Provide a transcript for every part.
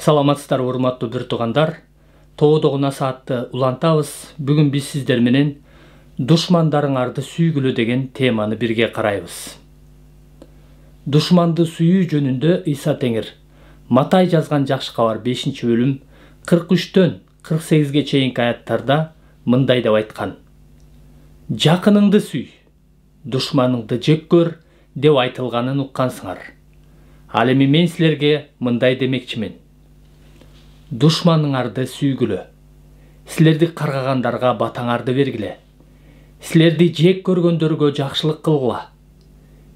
Саламатсыздар урматтуу бир туугандар. Тоодогуна саатты улантабыз. Бүгүн биз сиздер менен душмандарыңарды сүйгүлө деген теманы бирге карайбыз. Душманды сүйүү жөнүндө Иса Теңир Матай жазган жакшы кабар 5-бөлүм 43-төн 48-ге чейинки аяттарда мындай деп айткан. Жакыныңды сүй, душманыңды жек көр деп айтылганын уккансыңар. Ал эми мен силерге мындай демекчимин. Душманыңарды сүйгүлө. Силерди каргагандарга батаңарды бергиле. Силерди жек көргөндөргө жакшылык кылгыла.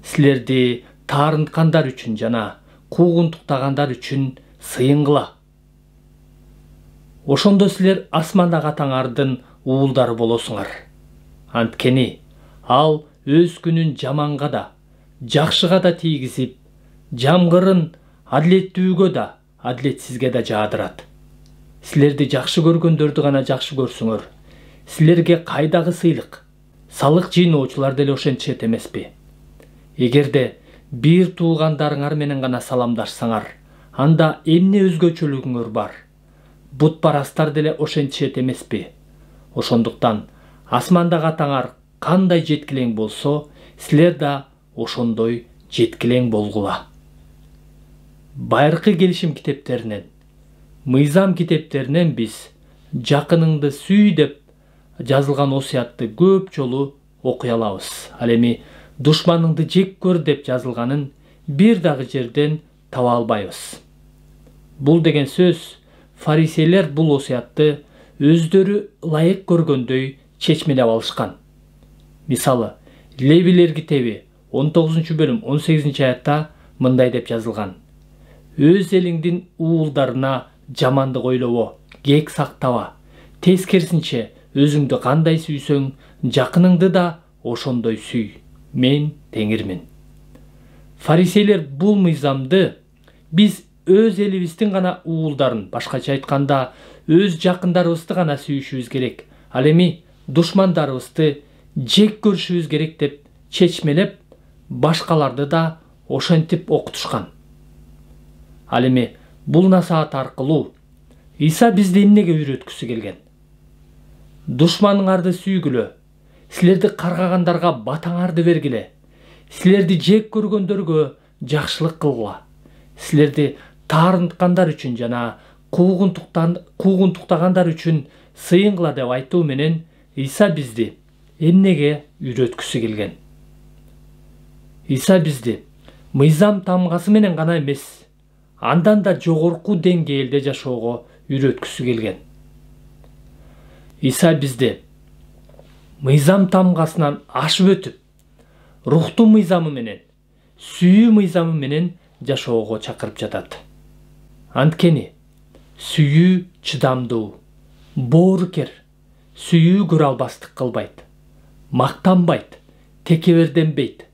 Силерди таарынткандар үчүн жана куугунтуктагандар үчүн сыйынгыла. Ошондо силер асмандагы атаңардын уулдары болосуңар. Анткени ал өз күнүн жаманга да, жакшыга да тийгизип, жамгырын адилеттүүгө да, адилетсизге да жаадырат. Силерди жакшы көргөндөрдү гана жакшы көрсүңөр. Силерге кайдагы сыйлык? Салык жыйноочулар деле ошентишет эмеспи? Эгерде бир туугандарыңар менен гана саламдашсаңар, анда эмне өзгөчөлүгүңөр бар? Бутпарастар деле ошентишет эмеспи? Ошондуктан асмандагы атаңар кандай жеткилең болсо, силер да ошондой жеткилең болгула. Байыркы келишим китептеринен, мыйзам китептеринен биз жакыныңды сүй деп жазылган осуятты көп жолу окуй алабыз. Ал эми душманыңды жек көр деп жазылганын бир дагы жерден таба албайбыз. Бул деген сөз, фарисейлер бул осуятты өздөрү ылайык көргөндөй чечмелеп алышкан. Мисалы, Левилер китеби 19-бөлүм 18-аятта мындай деп жазылган. Өз элиңдин уулдарына жамандык ойлобо, кек сактаба. Тескерисинче, өзүңдү кандай сүйсөң, жакыныңды да ошондой сүй. Мен Теңирмин. Фарисейлер бул мыйзамды биз өз элибиздин гана уулдарын, башкача айтканда, өз жакындарыбызды гана сүйүшүбүз керек. Ал эми душмандарыбызды жек көрүшүбүз керек деп чечмелеп, башкаларды да ошентип окутушкан. Ал эми бул насаат аркылуу Иса бизди эмнеге үйрөткүсү келген? Душманыңарды сүйгүлө, силерди каргагандарга батаңарды бергиле, силерди жек көргөндөргө жакшылык кылгыла, силерди таарынткандар үчүн жана куугунтуктагандар үчүн сыйынгыла деп айтуу менен Иса бизди эмнеге үйрөткүсү келген? Иса бизди мыйзам тамгасы менен гана эмес, андан да жогорку деңгээлде жашоого үйрөткүсү келген. Иса бизди мыйзам тамгасынан ашып өтүп, рухтуу мыйзамы менен, сүйүү мыйзамы менен жашоого чакырып жатат. Анткени сүйүү чыдамдуу, боорукер, сүйүү көрө албастык кылбайт, мактанбайт, текеберденбейт,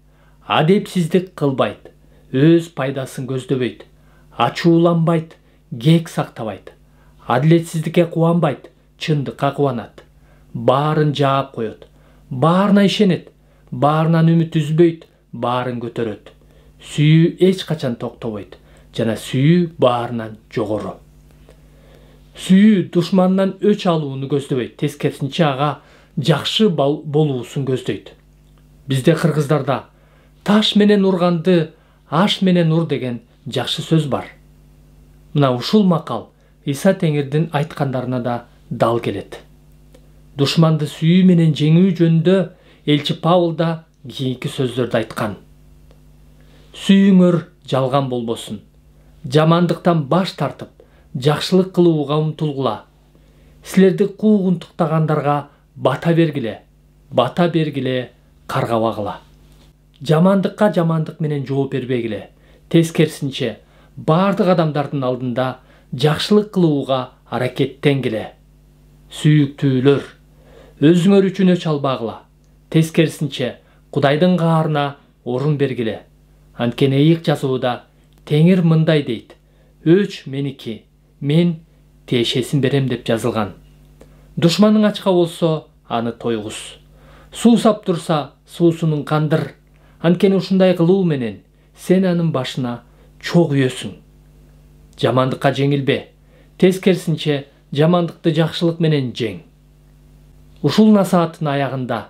адепсиздик кылбайт, өз пайдасын көздөбөйт, ачууланбайт, кек сактабайт, адилетсиздикке кубанбайт, чындыкка кубанат, баарын жаап коет, баарына ишенет, баарынан үмүт үзбөйт, баарын көтөрөт. Сүйүү эч качан токтобойт, жана сүйүү баарынан жогору. Сүйүү душмандан өч алууну көздөбөйт, тескерисинче ага жакшы болуусун көздөйт. Бизде кыргыздарда таш менен урганды аш менен ур деген жакшы сөз бар. Мына ушул макал Иса Теңирдин айткандарына да дал келет. Душманды сүйүү менен жеңүү жөнүндө элчи Павыл да кийинки сөздөрдү айткан. Сүйүүңөр жалган болбосун. Жамандыктан баш тартып, жакшылык кылууга умтулгула. Силерди куугунтуктагандарга бата бергиле, каргабагыла. Жамандыкка жамандык менен жооп бербегиле. Тескерисинче, бардык адамдардын алдында жакшылык кылууга аракеттенгиле. Сүйүктүүлөр, өзүңөр үчүн өч албагыла. Тескерисинче, Кудайдын каарына орун бергиле. Анткени ыйык жазууда Теңир мындай дейт: өч меники, мен тиешесин берем деп жазылган. Душманың ачка болсо, аны тойгуз. Суу сап турса, суусунун кандыр. Анткени ушундай кылуу менен сен анын башына чок үйөсүң. жамандыкка жеңилбе, тескерисинче жамандыкты жакшылык менен жең. Ушул насааттын аягында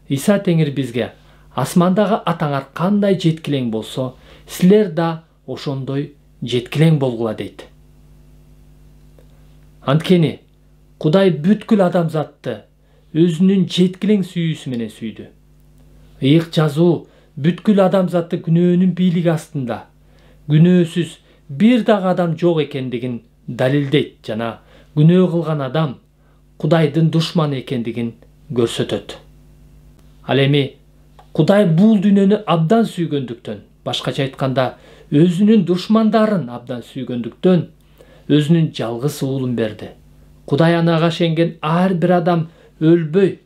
Иса Теңир бизге асмандагы атаңар кандай жеткилең болсо, силер да ошондой жеткилең болгула дейт. Анткени Кудай бүткүл адамзатты өзүнүн жеткилең сүйүүсү менен сүйдү. Ыйык жазуу бүткүл адамзатты күнөөнүн бийлиги астында, күнөөсүз бир дагы адам жок экендигин далилдейт жана күнөө кылган адам Кудайдын душманы экендигин көрсөтөт. Ал эми Кудай бул дүйнөнү абдан сүйгөндүктөн, башкача айтканда, өзүнүн душмандарын абдан сүйгөндүктөн, өзүнүн жалгыз уулун берди. Кудай анага ишенген ар бир адам өлбөй,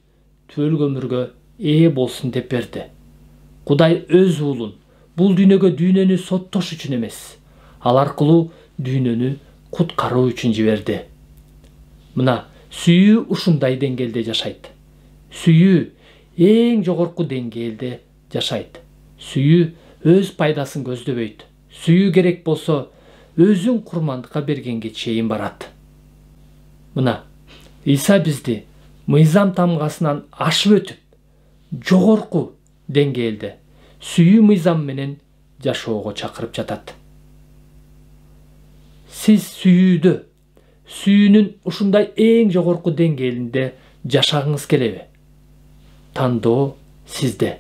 түбөл өмүргө ээ болсун деп берди. Кудай өз уулун бул дүйнөнү соттош үчүн эмес, ал аркылуу дүйнөнү куткаруу үчүн жиберди. Мына, сүйүү ушундай деңгээлде жашайт. Сүйүү эң жогорку деңгээлде жашайт. Сүйүү өз пайдасын көздөбөйт. Сүйүү керек болсо, өзүн курмандыкка бергенге чейин барат. Мына, Иса бизди мыйзам тамгасынан ашып өтүп, жогорку деңгээлде сүйүү мыйзам менен жашоого чакырып жатат. Сиз сүйүүнүн ушундай эң жогорку деңгээлинде жашагыңыз келеби? Тандоо сизде.